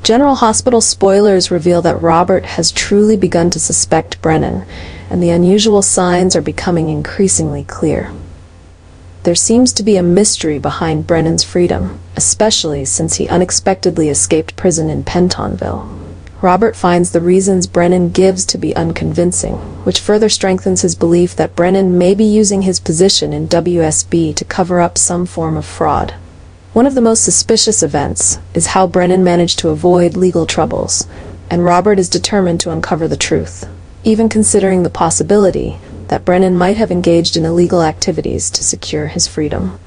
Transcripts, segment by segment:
General Hospital spoilers reveal that Robert has truly begun to suspect Brennan, and the unusual signs are becoming increasingly clear. There seems to be a mystery behind Brennan's freedom, especially since he unexpectedly escaped prison in Pentonville. Robert finds the reasons Brennan gives to be unconvincing, which further strengthens his belief that Brennan may be using his position in WSB to cover up some form of fraud. One of the most suspicious events is how Brennan managed to avoid legal troubles, and Robert is determined to uncover the truth, even considering the possibility that Brennan might have engaged in illegal activities to secure his freedom.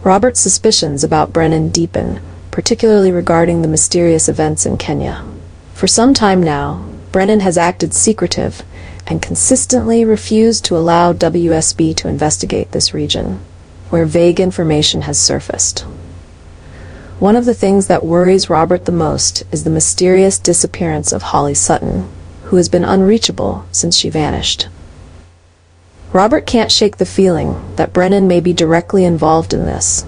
Robert's suspicions about Brennan deepen, particularly regarding the mysterious events in Kenya. For some time now, Brennan has acted secretive and consistently refused to allow WSB to investigate this region, where vague information has surfaced. One of the things that worries Robert the most is the mysterious disappearance of Holly Sutton, who has been unreachable since she vanished. Robert can't shake the feeling that Brennan may be directly involved in this,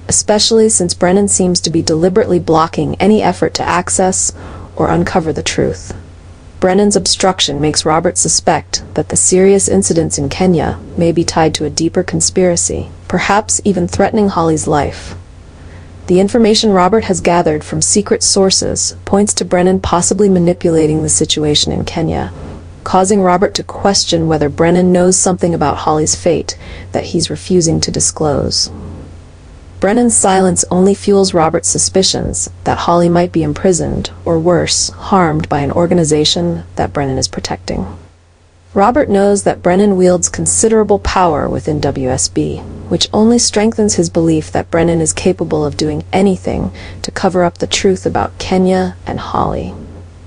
especially since Brennan seems to be deliberately blocking any effort to access or uncover the truth. Brennan's obstruction makes Robert suspect that the serious incidents in Kenya may be tied to a deeper conspiracy, perhaps even threatening Holly's life. The information Robert has gathered from secret sources points to Brennan possibly manipulating the situation in Kenya, causing Robert to question whether Brennan knows something about Holly's fate that he's refusing to disclose. Brennan's silence only fuels Robert's suspicions that Holly might be imprisoned, or worse, harmed by an organization that Brennan is protecting. Robert knows that Brennan wields considerable power within WSB, which only strengthens his belief that Brennan is capable of doing anything to cover up the truth about Kenya and Holly.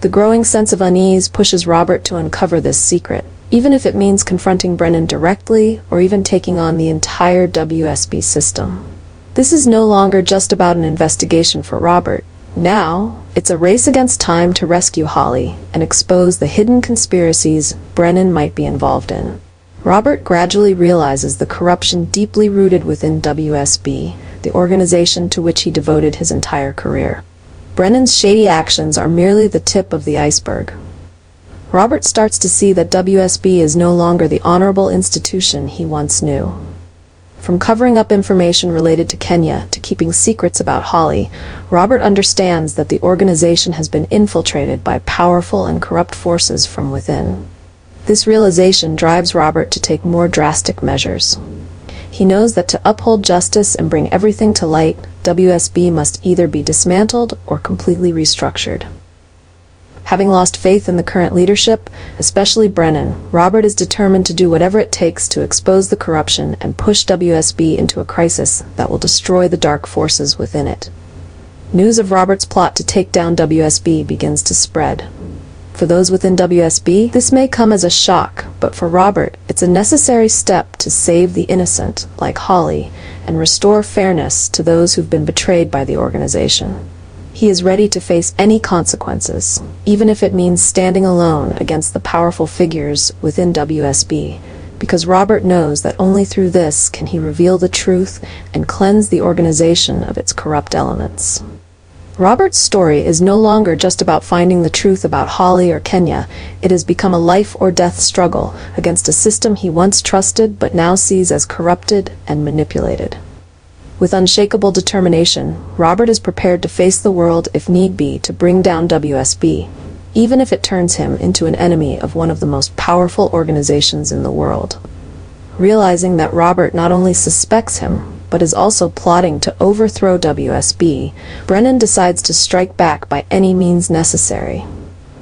The growing sense of unease pushes Robert to uncover this secret, even if it means confronting Brennan directly or even taking on the entire WSB system. This is no longer just about an investigation for Robert. Now, it's a race against time to rescue Holly and expose the hidden conspiracies Brennan might be involved in. Robert gradually realizes the corruption deeply rooted within WSB, the organization to which he devoted his entire career. Brennan's shady actions are merely the tip of the iceberg. Robert starts to see that WSB is no longer the honorable institution he once knew. From covering up information related to Kenya to keeping secrets about Holly, Robert understands that the organization has been infiltrated by powerful and corrupt forces from within. This realization drives Robert to take more drastic measures. He knows that to uphold justice and bring everything to light, WSB must either be dismantled or completely restructured. Having lost faith in the current leadership, especially Brennan, Robert is determined to do whatever it takes to expose the corruption and push WSB into a crisis that will destroy the dark forces within it. News of Robert's plot to take down WSB begins to spread. For those within WSB, this may come as a shock, but for Robert, it's a necessary step to save the innocent, like Holly, and restore fairness to those who've been betrayed by the organization. He is ready to face any consequences, even if it means standing alone against the powerful figures within WSB, because Robert knows that only through this can he reveal the truth and cleanse the organization of its corrupt elements. Robert's story is no longer just about finding the truth about Holly or Kenya. It has become a life-or-death struggle against a system he once trusted but now sees as corrupted and manipulated. With unshakable determination, Robert is prepared to face the world if need be to bring down WSB, even if it turns him into an enemy of one of the most powerful organizations in the world. Realizing that Robert not only suspects him, but is also plotting to overthrow WSB, Brennan decides to strike back by any means necessary.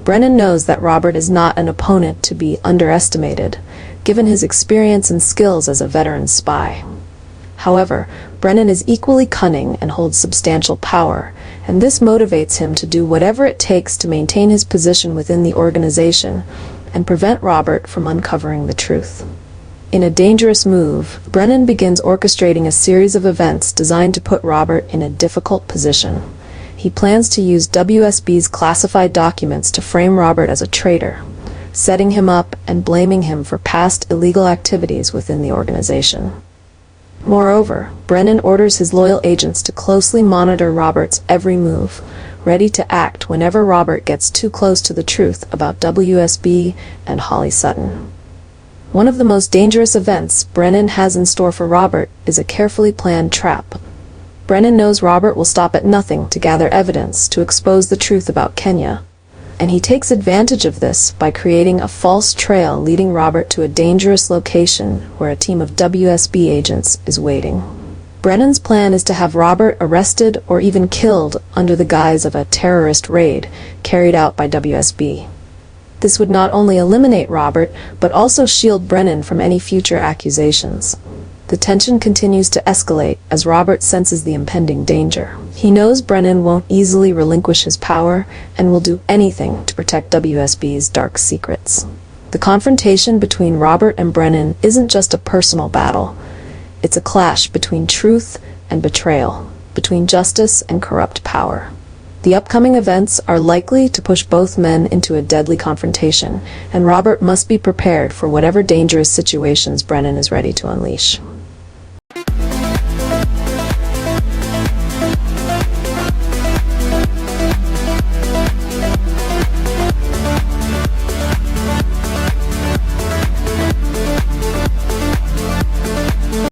Brennan knows that Robert is not an opponent to be underestimated, given his experience and skills as a veteran spy. However, Brennan is equally cunning and holds substantial power, and this motivates him to do whatever it takes to maintain his position within the organization and prevent Robert from uncovering the truth. In a dangerous move, Brennan begins orchestrating a series of events designed to put Robert in a difficult position. He plans to use WSB's classified documents to frame Robert as a traitor, setting him up and blaming him for past illegal activities within the organization. Moreover, Brennan orders his loyal agents to closely monitor Robert's every move, ready to act whenever Robert gets too close to the truth about WSB and Holly Sutton. One of the most dangerous events Brennan has in store for Robert is a carefully planned trap. Brennan knows Robert will stop at nothing to gather evidence to expose the truth about Kenya, and he takes advantage of this by creating a false trail leading Robert to a dangerous location where a team of WSB agents is waiting. Brennan's plan is to have Robert arrested or even killed under the guise of a terrorist raid carried out by WSB. This would not only eliminate Robert, but also shield Brennan from any future accusations. The tension continues to escalate as Robert senses the impending danger. He knows Brennan won't easily relinquish his power and will do anything to protect WSB's dark secrets. The confrontation between Robert and Brennan isn't just a personal battle. It's a clash between truth and betrayal, between justice and corrupt power. The upcoming events are likely to push both men into a deadly confrontation, and Robert must be prepared for whatever dangerous situations Brennan is ready to unleash.